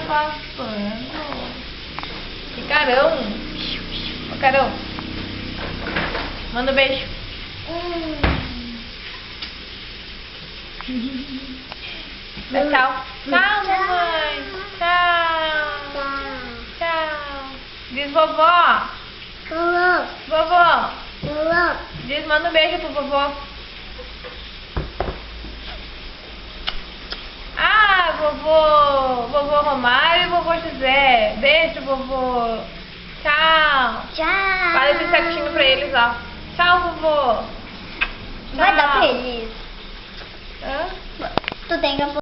babando. E Carão. Ô, Carão. Manda um beijo. Tchau. Tchau, mamãe. Tchau. Tchau. Diz vovó. Vovó. Diz, manda um beijo pro vovô. Ah, vovô. Vovô Romário e vovô José. Beijo, vovô. Tchau. Fala esse certinho pra eles, ó. Tchau, vovô. Vai dar Tchau. pra eles. Hã? Tu tem que